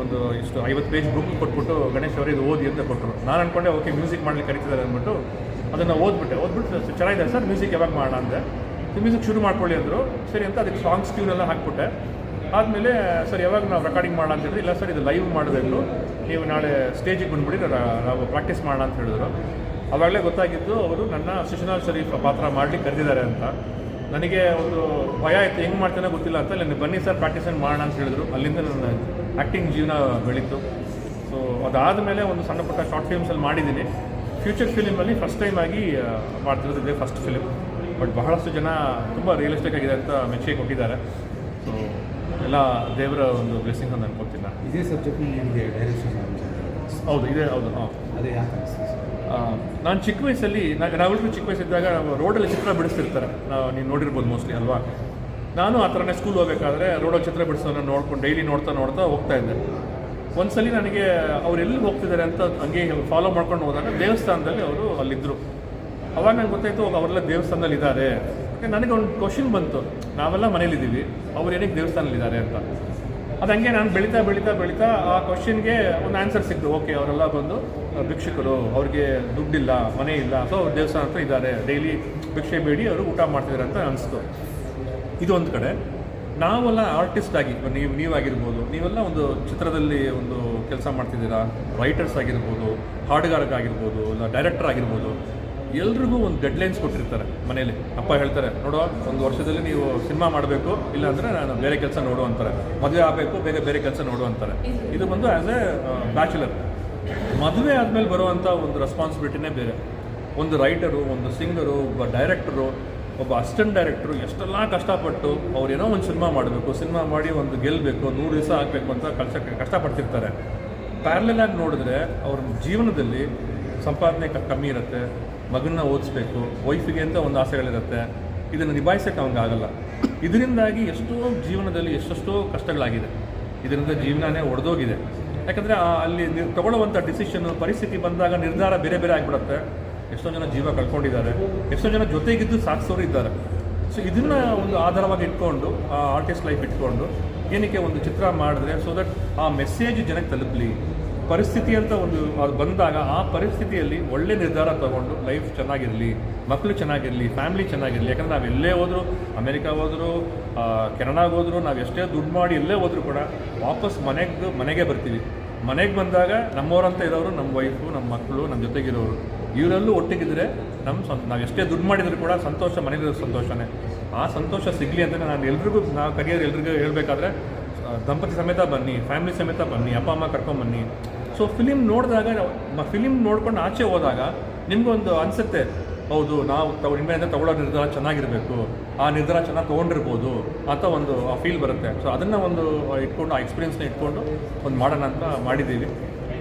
ಒಂದು 50 ಪೇಜ್ ಬುಕ್ ಕೊಟ್ಬಿಟ್ಟು ಗಣೇಶ್ ಅವರಿಗೆ ಇದು ಓದಿ ಅಂತ ಕೊಟ್ಟರು. ನಾನು ಅಂದ್ಕೊಂಡೆ ಓಕೆ ಮ್ಯೂಸಿಕ್ ಮಾಡಲಿಕ್ಕೆ ಕರೀತಿದ್ದಾರೆ ಅಂದ್ಬಿಟ್ಟು ಅದನ್ನು ಓದ್ಬಿಟ್ಟು ಚೆನ್ನಾಗಿದೆ ಸರ್, ಮ್ಯೂಸಿಕ್ ಯಾವಾಗ ಮಾಡೋಣ ಅಂದೆ. ಮ್ಯೂಸಿಕ್ ಶುರು ಮಾಡ್ಕೊಳ್ಳಿ ಅಂದರು. ಸರಿ ಅಂತ ಅದಕ್ಕೆ ಸಾಂಗ್ಸ್ ಟ್ಯೂನೆಲ್ಲ ಹಾಕ್ಬಿಟ್ಟೆ. ಆದಮೇಲೆ ಸರ್ ಯಾವಾಗ ನಾವು ರೆಕಾರ್ಡಿಂಗ್ ಮಾಡೋಣ ಅಂತ ಹೇಳಿದ್ರೆ, ಇಲ್ಲ ಸರ್ ಇದು ಲೈವ್ ಮಾಡಬೇಕು, ನೀವು ನಾಳೆ ಸ್ಟೇಜಿಗೆ ಬಂದುಬಿಡಿ, ನಾವು ಪ್ರಾಕ್ಟೀಸ್ ಮಾಡೋಣ ಅಂತ ಹೇಳಿದ್ರು. ಆವಾಗಲೇ ಗೊತ್ತಾಗಿದ್ದು ಅವರು ನನ್ನ ಸುಶೀಲಾ ಶರೀಫ್ ಪಾತ್ರ ಮಾಡಲಿಕ್ಕೆ ಕರೆದಿದ್ದಾರೆ ಅಂತ. ನನಗೆ ಒಂದು ಭಯ ಆಯಿತು, ಹೆಂಗೆ ಮಾಡ್ತಾನೆ ಗೊತ್ತಿಲ್ಲ ಅಂತ. ಅಲ್ಲಿ ಬನ್ನಿ ಸರ್ ಪ್ರಾಕ್ಟೀಸನ್ನು ಮಾಡೋಣ ಅಂತ ಹೇಳಿದ್ರು. ಅಲ್ಲಿಂದ ನನ್ನ ಆ್ಯಕ್ಟಿಂಗ್ ಜೀವನ ಬೆಳೀತು. ಸೊ ಅದಾದಮೇಲೆ ಒಂದು ಸಣ್ಣ ಪುಟ್ಟ ಶಾರ್ಟ್ ಫಿಲ್ಮ್ಸಲ್ಲಿ ಮಾಡಿದ್ದೀನಿ. ಫ್ಯೂಚರ್ ಫಿಲಿಮಲ್ಲಿ ಫಸ್ಟ್ ಟೈಮ್ ಆಗಿ ಮಾಡ್ತಿರೋದು ಇದೆ ಫಸ್ಟ್ ಫಿಲಿಮ್. ಬಟ್ ಬಹಳಷ್ಟು ಜನ ತುಂಬ ರಿಯಲಿಸ್ಟಿಕ್ ಆಗಿದೆ ಅಂತ ಮೆಚ್ಚಿ ಕೊಟ್ಟಿದ್ದಾರೆ. ಸೊ ಎಲ್ಲ ದೇವರ ಒಂದು ಬ್ಲೆಸ್ಸಿಂಗ್ ಅಂತ ಅನ್ಕೊಳ್ತೀನಿ ನಾನು. ಇದೇ ಸಬ್ಜೆಕ್ಟ್ ನಿಮಗೆ ಡೈರೆಕ್ಷನ್ ಹೌದು ಇದೆ, ಹೌದು. ಅದೇ ಯಾಕೆ ಅನಿಸ್ತು ಸರ್? ನಾನು ಚಿಕ್ಕ ವಯಸ್ಸಲ್ಲಿ ನಾವೆಲ್ಲರೂ ಚಿಕ್ಕ ವಯಸ್ಸಿದ್ದಾಗ ನಾವು ರೋಡಲ್ಲಿ ಚಿತ್ರ ಬಿಡಿಸ್ತಿರ್ತಾರೆ, ನೀವು ನೋಡಿರ್ಬೋದು ಮೋಸ್ಟ್ಲಿ ಅಲ್ವಾ. ನಾನು ಆ ಥರನೇ ಸ್ಕೂಲ್ ಹೋಗಬೇಕಾದ್ರೆ ರೋಡಲ್ಲಿ ಚಿತ್ರ ಬಿಡಿಸೋದನ್ನ ನೋಡ್ಕೊಂಡು ಡೈಲಿ ನೋಡ್ತಾ ಹೋಗ್ತಾ ಇದ್ದೆ. ಒಂದ್ಸಲಿ ನನಗೆ ಅವ್ರು ಎಲ್ಲಿ ಹೋಗ್ತಿದ್ದಾರೆ ಅಂತ ಹಂಗೆ ಫಾಲೋ ಮಾಡ್ಕೊಂಡು ಹೋದಾಗ ದೇವಸ್ಥಾನದಲ್ಲಿ ಅವರು ಅಲ್ಲಿದ್ದರು. ಅವಾಗ ನಂಗೆ ಗೊತ್ತಾಯಿತು ಅವರೆಲ್ಲ ದೇವಸ್ಥಾನದಲ್ಲಿ ಇದ್ದಾರೆ. ನನಗೆ ಒಂದು ಕ್ವಶನ್ ಬಂತು, ನಾವೆಲ್ಲ ಮನೇಲಿದ್ದೀವಿ, ಅವ್ರು ಏನಕ್ಕೆ ದೇವಸ್ಥಾನದಲ್ಲಿದ್ದಾರೆ ಅಂತ. ಅದು ಹಂಗೆ ನಾನು ಬೆಳೀತಾ ಆ ಕ್ವಶನ್ಗೆ ಒಂದು ಆನ್ಸರ್ ಸಿಕ್ತು. ಓಕೆ, ಅವರೆಲ್ಲ ಬಂದು ಭಿಕ್ಷುಕರು, ಅವ್ರಿಗೆ ದುಡ್ಡಿಲ್ಲ, ಮನೆ ಇಲ್ಲ, ಸೊ ಅವ್ರು ದೇವಸ್ಥಾನ ಹತ್ರ ಇದ್ದಾರೆ, ಡೈಲಿ ಭಿಕ್ಷೆ ಬೇಡಿ ಅವರು ಊಟ ಮಾಡ್ತಿದ್ದಾರೆ ಅಂತ ಅನಿಸ್ತು. ಇದೊಂದು ಕಡೆ. ನಾವೆಲ್ಲ ಆರ್ಟಿಸ್ಟ್ ಆಗಿ, ನೀವಾಗಿರ್ಬೋದು, ನೀವೆಲ್ಲ ಒಂದು ಚಿತ್ರದಲ್ಲಿ ಒಂದು ಕೆಲಸ ಮಾಡ್ತಿದ್ದೀರಾ, ರೈಟರ್ಸ್ ಆಗಿರ್ಬೋದು, ಹಾಡುಗಾರರಾಗಿರ್ಬೋದು, ಇಲ್ಲ ಡೈರೆಕ್ಟರ್ ಆಗಿರ್ಬೋದು, ಎಲ್ರಿಗೂ ಒಂದು ಡೆಡ್ಲೈನ್ಸ್ ಕೊಟ್ಟಿರ್ತಾರೆ ಮನೇಲಿ. ಅಪ್ಪ ಹೇಳ್ತಾರೆ, ನೋಡುವ ಒಂದು ವರ್ಷದಲ್ಲಿ ನೀವು ಸಿನಿಮಾ ಮಾಡಬೇಕು, ಇಲ್ಲಾಂದರೆ ನಾನು ಬೇರೆ ಕೆಲಸ ನೋಡು ಅಂತಾರೆ. ಮದುವೆ ಆಗಬೇಕು, ಬೇರೆ ಕೆಲಸ ನೋಡು ಅಂತಾರೆ. ಇದು ಬಂದು ಆ್ಯಸ್ ಎ ಬ್ಯಾಚುಲರ್. ಮದುವೆ ಆದಮೇಲೆ ಬರುವಂಥ ಒಂದು ರೆಸ್ಪಾನ್ಸಿಬಿಲಿಟಿನೇ ಬೇರೆ. ಒಂದು ರೈಟರು, ಒಂದು ಸಿಂಗರು, ಒಬ್ಬ ಡೈರೆಕ್ಟರು, ಒಬ್ಬ ಅಸಿಸ್ಟೆಂಟ್ ಡೈರೆಕ್ಟ್ರು ಎಷ್ಟೆಲ್ಲ ಕಷ್ಟಪಟ್ಟು ಅವ್ರೇನೋ ಒಂದು ಸಿನಿಮಾ ಮಾಡಬೇಕು, ಸಿನಿಮಾ ಮಾಡಿ ಒಂದು ಗೆಲ್ಲಬೇಕು, 100 ದಿವಸ ಆಗಬೇಕು ಅಂತ ಕಷ್ಟಪಡ್ತಿರ್ತಾರೆ. ಪ್ಯಾರಲಲ್ ನೋಡಿದ್ರೆ ಅವ್ರ ಜೀವನದಲ್ಲಿ ಸಂಪಾದನೆ ಕಮ್ಮಿ ಇರುತ್ತೆ, ಮಗನ್ನ ಓದಿಸ್ಬೇಕು, ವೈಫಿಗೆ ಅಂತ ಒಂದು ಆಸೆಗಳಿರುತ್ತೆ, ಇದನ್ನು ನಿಭಾಯಿಸೋಕ್ಕೆ ಅವಂಗಾಗಲ್ಲ. ಇದರಿಂದಾಗಿ ಎಷ್ಟೋ ಜೀವನದಲ್ಲಿ ಎಷ್ಟೆಷ್ಟೋ ಕಷ್ಟಗಳಾಗಿದೆ. ಇದರಿಂದ ಜೀವನನೇ ಒಡೆದೋಗಿದೆ. ಯಾಕಂದರೆ ಅಲ್ಲಿ ತಗೊಳ್ಳುವಂಥ ಡಿಸಿಷನ್ನು, ಪರಿಸ್ಥಿತಿ ಬಂದಾಗ ನಿರ್ಧಾರ ಬೇರೆ ಆಗಿಬಿಡುತ್ತೆ. ಎಷ್ಟೋ ಜನ ಜೀವ ಕಳ್ಕೊಂಡಿದ್ದಾರೆ, ಎಷ್ಟೋ ಜನ ಜೊತೆಗಿದ್ದು ಸಾಧಿಸೋರು ಇದ್ದಾರೆ. ಸೊ ಇದನ್ನು ಒಂದು ಆಧಾರವಾಗಿ ಇಟ್ಕೊಂಡು, ಆ ಆರ್ಟಿಸ್ಟ್ ಲೈಫ್ ಇಟ್ಕೊಂಡು ಏನಕ್ಕೆ ಒಂದು ಚಿತ್ರ ಮಾಡಿದ್ರೆ ಸೊ ದಟ್ ಆ ಮೆಸೇಜ್ ಜನಕ್ಕೆ ತಲುಪಲಿ. ಪರಿಸ್ಥಿತಿ ಅಂತ ಒಂದು ಅದು ಬಂದಾಗ ಆ ಪರಿಸ್ಥಿತಿಯಲ್ಲಿ ಒಳ್ಳೆ ನಿರ್ಧಾರ ತೊಗೊಂಡು ಲೈಫ್ ಚೆನ್ನಾಗಿರಲಿ, ಮಕ್ಕಳು ಚೆನ್ನಾಗಿರಲಿ, ಫ್ಯಾಮಿಲಿ ಚೆನ್ನಾಗಿರಲಿ. ಯಾಕಂದರೆ ನಾವು ಎಲ್ಲೇ ಹೋದರೂ, ಅಮೆರಿಕಾ ಹೋದರೂ, ಕೆನಡಾಗೆ ಹೋದರೂ, ನಾವು ಎಷ್ಟೇ ದುಡ್ಡು ಮಾಡಿ ಎಲ್ಲೇ ಹೋದರೂ ಕೂಡ ವಾಪಸ್ ಮನೆಗೆ ಬರ್ತೀವಿ. ಮನೆಗೆ ಬಂದಾಗ ನಮ್ಮವರಂತ ಇರೋರು ನಮ್ಮ ವೈಫು, ನಮ್ಮ ಮಕ್ಕಳು, ನಮ್ಮ ಜೊತೆಗಿರೋರು, ಇವರೆಲ್ಲೂ ಒಟ್ಟಿಗಿದ್ರೆ ನಾವು ಎಷ್ಟೇ ದುಡ್ಡು ಮಾಡಿದರೂ ಕೂಡ ಸಂತೋಷ, ಮನೇಲಿರೋ ಸಂತೋಷನೇ. ಆ ಸಂತೋಷ ಸಿಗಲಿ ಅಂತ ನಾವು ಎಲ್ರಿಗೂ ಹೇಳಬೇಕಾದ್ರೆ ದಂಪತಿ ಸಮೇತ ಬನ್ನಿ, ಫ್ಯಾಮಿಲಿ ಸಮೇತ ಬನ್ನಿ, ಅಪ್ಪ ಅಮ್ಮ ಕರ್ಕೊಂಬನ್ನಿ. ಸೊ ಫಿಲಿಮ್ ನೋಡಿದಾಗ, ಫಿಲಿಮ್ ನೋಡ್ಕೊಂಡು ಆಚೆ ಹೋದಾಗ ನಿಮಗೊಂದು ಅನಿಸುತ್ತೆ, ಹೌದು ನಾವು ಇನ್ಮೇಲಿಂದ ತಗೊಳ್ಳೋ ನಿರ್ಧಾರ ಚೆನ್ನಾಗಿರಬೇಕು, ಆ ನಿರ್ಧಾರ ಚೆನ್ನಾಗಿ ತೊಗೊಂಡಿರ್ಬೋದು ಅಂತ ಒಂದು ಆ ಫೀಲ್ ಬರುತ್ತೆ. ಸೊ ಅದನ್ನು ಒಂದು ಇಟ್ಕೊಂಡು, ಆ ಎಕ್ಸ್ಪೀರಿಯನ್ಸ್ನ ಇಟ್ಕೊಂಡು ಒಂದು ಮಾಡೋಣ ಅಂತ ಮಾಡಿದ್ದೀವಿ.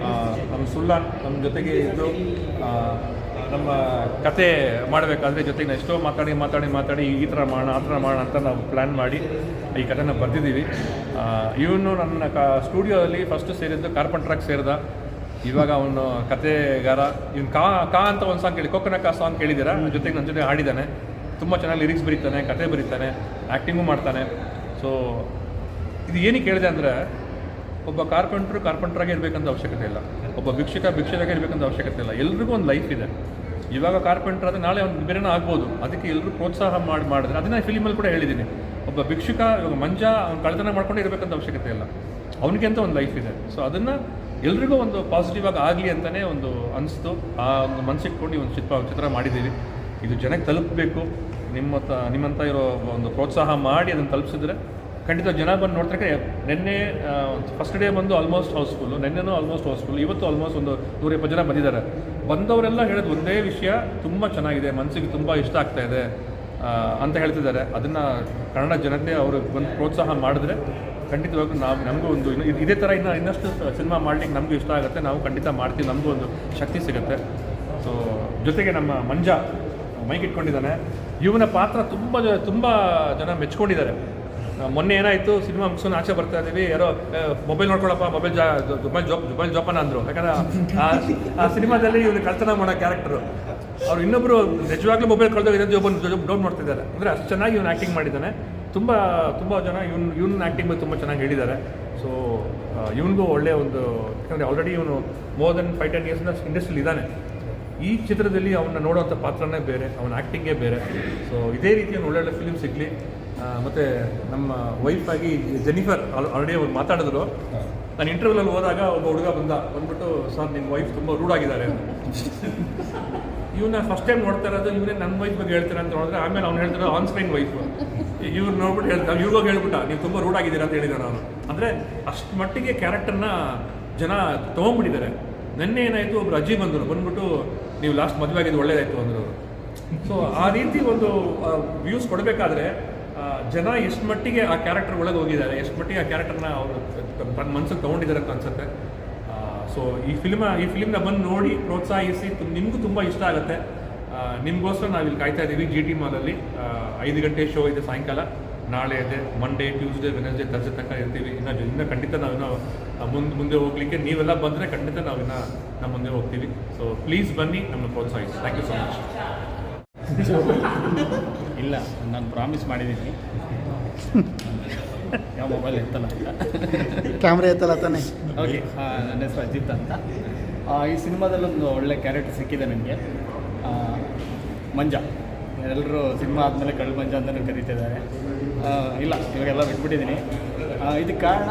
ನಮ್ಮ ಸುಲ್ಲಾನ್ ನಮ್ಮ ಜೊತೆಗೆ ಇದ್ದು ನಮ್ಮ ಕತೆ ಮಾಡಬೇಕಾದ್ರೆ ಜೊತೆಗೆ ಎಷ್ಟೋ ಮಾತಾಡಿ ಈ ಥರ ಮಾಡೋಣ, ಆ ಥರ ಮಾಡೋಣ ಅಂತ ನಾವು ಪ್ಲ್ಯಾನ್ ಮಾಡಿ ಈ ಕಥೆನ ಬರೆದಿದ್ದೀವಿ. ಇವನು ನನ್ನ ಸ್ಟುಡಿಯೋದಲ್ಲಿ ಫಸ್ಟ್ ಸೇರಿದ್ದು ಕಾರ್ಪೆಂಟ್ರಾಗಿ ಸೇರಿದ. ಇವಾಗ ಅವನು ಕತೆಗಾರ. ಇವನು ಕಾ ಅಂತ ಒಂದು ಸಾಂಗ್ ಕೋಕನಕ ಸಾಂಗ್ ಕೇಳಿದ್ದೀರಾ? ಜೊತೆಗೆ ನನ್ನ ಜೊತೆ ಹಾಡಿದ್ದಾನೆ. ತುಂಬ ಚೆನ್ನಾಗಿ ಲಿರಿಕ್ಸ್ ಬರೀತಾನೆ, ಕತೆ ಬರೀತಾನೆ, ಆ್ಯಕ್ಟಿಂಗು ಮಾಡ್ತಾನೆ. ಸೊ ಇದು ಏನಕ್ಕೆ ಹೇಳಿದೆ ಅಂದರೆ, ಒಬ್ಬ ಕಾರ್ಪೆಂಟ್ರಾಗೆ ಇರಬೇಕಂತ ಅವಶ್ಯಕತೆ ಇಲ್ಲ, ಒಬ್ಬ ಭಿಕ್ಷಕಾಗೆ ಇರಬೇಕಂತ ಅವಶ್ಯಕತೆ ಇಲ್ಲ. ಎಲ್ರಿಗೂ ಒಂದು ಲೈಫ್ ಇದೆ. ಇವಾಗ ಕಾರ್ಪೆಂಟ್ರ್ ಆದರೆ ನಾಳೆ ಒಂದು ಬೇರೆನೂ ಆಗ್ಬೋದು. ಅದಕ್ಕೆ ಎಲ್ಲರೂ ಪ್ರೋತ್ಸಾಹ ಮಾಡಿದ್ರೆ, ಅದನ್ನು ಫಿಲಿಮಲ್ಲಿ ಕೂಡ ಹೇಳಿದ್ದೀನಿ. ಒಬ್ಬ ಭಿಕ್ಷುಕ ಇವಾಗ ಮಂಜ ಅವ್ನು ಕಳ್ತನ ಮಾಡ್ಕೊಂಡು ಇರಬೇಕಂತ ಅವಶ್ಯಕತೆ ಇಲ್ಲ, ಅವನಿಗೆ ಅಂತ ಒಂದು ಲೈಫ್ ಇದೆ. ಸೊ ಅದನ್ನು ಎಲ್ರಿಗೂ ಒಂದು ಪಾಸಿಟಿವ್ ಆಗಿ ಆಗಲಿ ಅಂತಲೇ ಒಂದು ಅನಿಸ್ತು. ಆ ಒಂದು ಮನಸ್ಸಿಟ್ಕೊಂಡು ಈ ಒಂದು ಚಿತ್ರ ಮಾಡಿದ್ದೀವಿ. ಇದು ಜನಕ್ಕೆ ತಲುಪಬೇಕು. ನಿಮ್ಮಂಥ ಇರೋ ಒಂದು ಪ್ರೋತ್ಸಾಹ ಮಾಡಿ ಅದನ್ನು ತಲುಪಿಸಿದ್ರೆ ಖಂಡಿತ ಜನ ಬಂದು ನೋಡ್ತಾರೆ. ನಿನ್ನೆ ಫಸ್ಟ್ ಡೇ ಬಂದು ಆಲ್ಮೋಸ್ಟ್ ಹೌಸ್ಫುಲ್ಲು, ನಿನ್ನೆನೂ ಆಲ್ಮೋಸ್ಟ್ ಹೌಸ್ಫುಲ್, ಇವತ್ತು ಆಲ್ಮೋಸ್ಟ್ ಒಂದು 120 ಜನ ಬಂದಿದ್ದಾರೆ. ಬಂದವರೆಲ್ಲ ಹೇಳೋದು ಒಂದೇ ವಿಷಯ, ತುಂಬ ಚೆನ್ನಾಗಿದೆ, ಮನಸ್ಸಿಗೆ ತುಂಬ ಇಷ್ಟ ಆಗ್ತಾಯಿದೆ ಅಂತ ಹೇಳ್ತಿದ್ದಾರೆ. ಅದನ್ನು ಕನ್ನಡ ಜನತೆ ಅವರು ಬಂದು ಪ್ರೋತ್ಸಾಹ ಮಾಡಿದ್ರೆ ಖಂಡಿತವಾಗ್ಲೂ ನಮಗೂ ಒಂದು ಇದೇ ಥರ ಇನ್ನಷ್ಟು ಸಿನಿಮಾ ಮಾಡಲಿಕ್ಕೆ ನಮಗೂ ಇಷ್ಟ ಆಗುತ್ತೆ. ನಾವು ಖಂಡಿತ ಮಾಡ್ತೀವಿ, ನಮಗೂ ಒಂದು ಶಕ್ತಿ ಸಿಗುತ್ತೆ. ಸೊ ಜೊತೆಗೆ ನಮ್ಮ ಮಂಜ ಮೈಕ್ ಇಟ್ಕೊಂಡಿದ್ದಾನೆ. ಇವನ ಪಾತ್ರ ತುಂಬ ಜನ ಮೆಚ್ಕೊಂಡಿದ್ದಾರೆ. ಮೊನ್ನೆ ಏನಾಯಿತು, ಸಿನಿಮಾ ಮುಗಿಸ್ಕೊಂಡು ಆಚೆ ಬರ್ತಾ ಇದ್ದೀವಿ, ಯಾರೋ ಮೊಬೈಲ್ ನೋಡ್ಕೊಳಪ್ಪ, ಮೊಬೈಲ್ ಜೋಪಾನ ಅಂದರು. ಯಾಕಂದರೆ ಆ ಸಿನಿಮಾದಲ್ಲಿ ಇವನು ಕಳ್ತನ ಮಾಡೋ ಕ್ಯಾರೆಕ್ಟರು. ಅವ್ರು ಇನ್ನೊಬ್ಬರು ನಿಜವಾಗ್ಲೂ ಮೊಬೈಲ್ ಕಳೆದಾಗ ಇನ್ನೊಂದು ಒಬ್ಬನು ಡೌನ್ ಮಾಡ್ತಿದ್ದಾರೆ. ಅಂದರೆ ಅಷ್ಟು ಚೆನ್ನಾಗಿ ಇವನು ಆ್ಯಕ್ಟಿಂಗ್ ಮಾಡಿದ್ದಾನೆ. ತುಂಬ ಜನ ಇವನ ಆ್ಯಕ್ಟಿಂಗ್ ಬಗ್ಗೆ ತುಂಬ ಚೆನ್ನಾಗಿ ಹೇಳಿದ್ದಾರೆ. ಸೊ ಇವನಿಗೂ ಒಳ್ಳೆಯ ಒಂದು, ಯಾಕಂದರೆ ಆಲ್ರೆಡಿ ಇವನು ಮೋರ್ ದೆನ್ 5-10 ಇಯರ್ಸ್ನ ಇಂಡಸ್ಟ್ರಿಲಿ ಇದ್ದಾನೆ. ಈ ಚಿತ್ರದಲ್ಲಿ ಅವನ್ನ ನೋಡೋವಂಥ ಪಾತ್ರನೇ ಬೇರೆ, ಅವನ ಆ್ಯಕ್ಟಿಂಗೇ ಬೇರೆ. ಸೊ ಇದೇ ರೀತಿಯ ಒಳ್ಳೊಳ್ಳೆ ಫಿಲ್ಮ್ ಸಿಗಲಿ. ಮತ್ತು ನಮ್ಮ ವೈಫ್ ಆಗಿ ಜೆನಿಫರ್ ಆಲ್ರೆಡಿ ಅವ್ರು ಮಾತಾಡಿದ್ರು. ನಾನು ಇಂಟರ್ವ್ಯೂಲಲ್ಲಿ ಹೋದಾಗ ಒಬ್ಬ ಹುಡುಗ ಬಂದ್ಬಿಟ್ಟು, ಸರ್ ನಿಮ್ಮ ವೈಫ್ ತುಂಬ ರೂಢಾಗಿದ್ದಾರೆ. ಇವನ್ನ ಫಸ್ಟ್ ಟೈಮ್ ನೋಡ್ತಾ ಇರೋದು, ಇವನೇ ನನ್ನ ವೈಫ್ ಬಗ್ಗೆ ಹೇಳ್ತಾರೆ ಅಂತ ನೋಡಿದ್ರೆ, ಆಮೇಲೆ ಅವ್ನು ಹೇಳ್ತಾರೆ ಆನ್ ಸ್ಕ್ರೀನ್ ವೈಫ್. ಇವ್ರು ನೋಡ್ಬಿಟ್ಟು ಹೇಳ್ತಾರೆ, ಇವ್ರಿಗೋಗಿ ಹೇಳ್ಬಿಟ್ಟ ನೀವು ತುಂಬ ರೂಢಾಗಿದ್ದೀರಾ ಅಂತ ಹೇಳಿದ್ದಾರೆ ನಾನು. ಅಂದರೆ ಅಷ್ಟು ಮಟ್ಟಿಗೆ ಕ್ಯಾರೆಕ್ಟರ್ನ ಜನ ತೊಗೊಂಡ್ಬಿಟ್ಟಿದ್ದಾರೆ. ನಿನ್ನೆ ಏನಾಯಿತು, ಒಬ್ರು ಅಜ್ಜಿ ಬಂದ್ಬಿಟ್ಟು ನೀವು ಲಾಸ್ಟ್ ಮದುವೆ ಆಗಿದ್ದು ಒಳ್ಳೇದಾಯಿತು ಅಂದರು. ಸೊ ಆ ರೀತಿ ಒಂದು ವ್ಯೂಸ್ ಕೊಡಬೇಕಾದ್ರೆ ಜನ ಎಷ್ಟು ಮಟ್ಟಿಗೆ ಆ ಕ್ಯಾರೆಕ್ಟರ್ ಒಳಗೆ ಹೋಗಿದ್ದಾರೆ, ಎಷ್ಟು ಮಟ್ಟಿಗೆ ಆ ಕ್ಯಾರೆಕ್ಟರ್ನ ಅವರು ತನ್ನ ಮನಸ್ಸಿಗೆ ತೊಗೊಂಡಿದ್ದಾರೆ ಅಂತ ಅನ್ಸುತ್ತೆ. ಸೊ ಈ ಫಿಲ್ಮ್ನ ಬಂದು ನೋಡಿ ಪ್ರೋತ್ಸಾಹಿಸಿ, ನಿಮಗೂ ತುಂಬ ಇಷ್ಟ ಆಗುತ್ತೆ. ನಿಮಗೋಸ್ಕರ ನಾವಿಲ್ಲಿ ಕಾಯ್ತಾ ಇದ್ದೀವಿ. GT ಮಾಲಲ್ಲಿ 5 ಗಂಟೆ ಶೋ ಇದೆ ಸಾಯಂಕಾಲ. ನಾಳೆ ಇದೆ, ಮಂಡೇ, ಟ್ಯೂಸ್ಡೇ, ವೆನೆಸ್ಡೇ, ಥರ್ಸ್ಡೇ ತನಕ ಇರ್ತೀವಿ. ಇನ್ನು ಖಂಡಿತ ನಾವಿನ್ನು ಮುಂದೆ ಹೋಗ್ಲಿಕ್ಕೆ ನೀವೆಲ್ಲ ಬಂದರೆ ಖಂಡಿತ ನಾವಿನ್ನು ನಮ್ಮ ಮುಂದೆ ಹೋಗ್ತೀವಿ. ಸೊ ಪ್ಲೀಸ್ ಬನ್ನಿ, ನಮ್ಮನ್ನು ಪ್ರೋತ್ಸಾಹಿಸಿ. Thank you so much. ಇಲ್ಲ, ನಾನು ಪ್ರಾಮಿಸ್ ಮಾಡಿದ್ದೀನಿ. ಯಾವ ಮೊಬೈಲ್ ಎತ್ತಲ್ಲ, ಕ್ಯಾಮ್ರಾ ಎತ್ತಲ್ಲ ತಾನೆ. ಓಕೆ, ನನ್ನ ಹೆಸರು ಅಜಿತ್ ಅಂತ. ಈ ಸಿನಿಮಾದಲ್ಲೊಂದು ಒಳ್ಳೆ ಕ್ಯಾರೆಕ್ಟರ್ ಸಿಕ್ಕಿದೆ ನನಗೆ. ಮಂಜ, ಎಲ್ಲರೂ ಸಿನಿಮಾ ಆದಮೇಲೆ ಕಳ್ಳ ಮಂಜ ಅಂತಲೂ ಕರೀತಿದ್ದಾರೆ. ಇಲ್ಲ, ಇವಾಗೆಲ್ಲ ಬಿಟ್ಬಿಟ್ಟಿದ್ದೀನಿ. ಇದಕ್ಕೆ ಕಾರಣ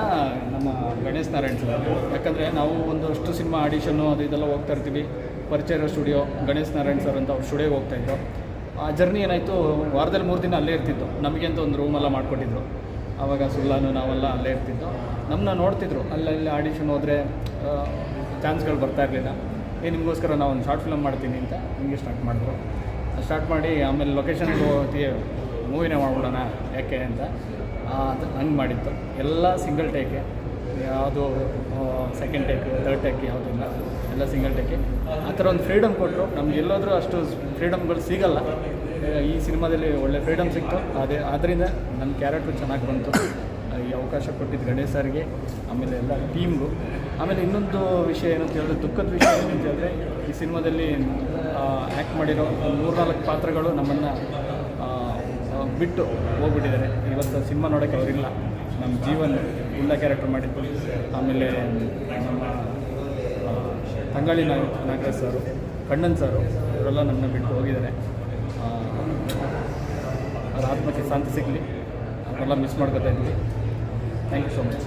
ನಮ್ಮ ಗಣೇಶ್ ನಾರಾಯಣ್ ಸರ್. ಯಾಕಂದರೆ ನಾವು ಒಂದಷ್ಟು ಸಿನಿಮಾ ಆಡಿಷನ್ನು ಅದು ಇದೆಲ್ಲ ಹೋಗ್ತಾ ಇರ್ತೀವಿ. ಪರಿಚಯ ಇರೋ ಸ್ಟುಡಿಯೋ ಗಣೇಶ್ ನಾರಾಯಣ್ ಸರ್ ಅಂತ ಅವ್ರ ಸ್ಟುಡಿಯೋಗೆ ಹೋಗ್ತಾಯಿದ್ರು. ಆ ಜರ್ನಿ ಏನಾಯಿತು, ವಾರದಲ್ಲಿ 3 ದಿನ ಅಲ್ಲೇ ಇರ್ತಿದ್ದು. ನಮಗೆ ಅಂತ ಒಂದು ರೂಮೆಲ್ಲ ಮಾಡಿಕೊಟ್ಟಿದ್ರು. ಆವಾಗ ಸುಳ್ಳಾನು ನಾವೆಲ್ಲ ಅಲ್ಲೇ ಇರ್ತಿದ್ದು. ನಮ್ಮನ್ನ ನೋಡ್ತಿದ್ರು. ಅಲ್ಲಲ್ಲಿ ಆಡಿಷನ್ ಹೋದರೆ ಚಾನ್ಸ್ಗಳು ಬರ್ತಾ ಇರಲಿಲ್ಲ. ನಿಮಗೋಸ್ಕರ ನಾವು ಒಂದು ಶಾರ್ಟ್ ಫಿಲಮ್ ಮಾಡ್ತೀನಿ ಅಂತ ಹಿಂಗೆ ಸ್ಟಾರ್ಟ್ ಮಾಡಿ ಆಮೇಲೆ ಲೊಕೇಶನ್ಗೆ ಹೋಗ್ತೀವಿ, ಮೂವಿನೇ ಮಾಡ್ಬಿಡೋಣ ಯಾಕೆ ಅಂತ ಅದು ಹಂಗೆ ಮಾಡಿತ್ತು. ಎಲ್ಲ ಸಿಂಗಲ್ ಟೇಕೆ, ಯಾವುದು ಸೆಕೆಂಡ್ ಟೇಕ್, ಥರ್ಡ್ ಟೇಕ್ ಯಾವುದಿಲ್ಲ, ಎಲ್ಲ ಸಿಂಗಲ್ ಟೇಕೆ. ಆ ಥರ ಒಂದು ಫ್ರೀಡಮ್ ಕೊಟ್ಟರು. ನಮ್ಗೆ ಎಲ್ಲಾದರೂ ಅಷ್ಟು ಫ್ರೀಡಮ್ಗಳು ಸಿಗಲ್ಲ. ಈ ಸಿನಿಮಾದಲ್ಲಿ ಒಳ್ಳೆ ಫ್ರೀಡಮ್ ಸಿಕ್ತು. ಆದ್ದರಿಂದ ನನ್ನ ಕ್ಯಾರೆಕ್ಟ್ರು ಚೆನ್ನಾಗಿ ಬಂತು. ಈ ಅವಕಾಶ ಕೊಟ್ಟಿದ್ದು ಗಣೇಶ್ ಸರ್ಗೆ, ಆಮೇಲೆ ಎಲ್ಲ ಟೀಮ್ಗೂ. ಆಮೇಲೆ ಇನ್ನೊಂದು ವಿಷಯ ಏನಂತ ಹೇಳಿದ್ರೆ, ದುಃಖದ ವಿಷಯ ಏನಂತ ಹೇಳಿದ್ರೆ, ಈ ಸಿನಿಮಾದಲ್ಲಿ ಆ್ಯಕ್ಟ್ ಮಾಡಿರೋ 3-4 ಪಾತ್ರಗಳು ನಮ್ಮನ್ನು ಬಿಟ್ಟು ಹೋಗ್ಬಿಟ್ಟಿದ್ದಾರೆ. ಇವತ್ತು ಸಿನಿಮಾ ನೋಡೋಕ್ಕೆ ಅವರಿಲ್ಲ. ನಮ್ಮ ಜೀವನ್ ಉಳ್ಳ ಕ್ಯಾರೆಕ್ಟರ್ ಮಾಡಿದ್ದು, ಆಮೇಲೆ ನಮ್ಮ ತಂಗಾಳಿ ನಾಗರಾಜ್ ಸರು, ಕಣ್ಣನ್ ಸರು, ಇವರೆಲ್ಲ ನಮ್ಮನ್ನ ಬಿಟ್ಟು ಹೋಗಿದ್ದಾರೆ. ಅವ್ರ ಆತ್ಮಕ್ಕೆ ಶಾಂತಿ ಸಿಗಲಿ. ಅವರೆಲ್ಲ ಮಿಸ್ ಮಾಡ್ಕೊತಾ ಇದ್ವಿ. Thank you so much.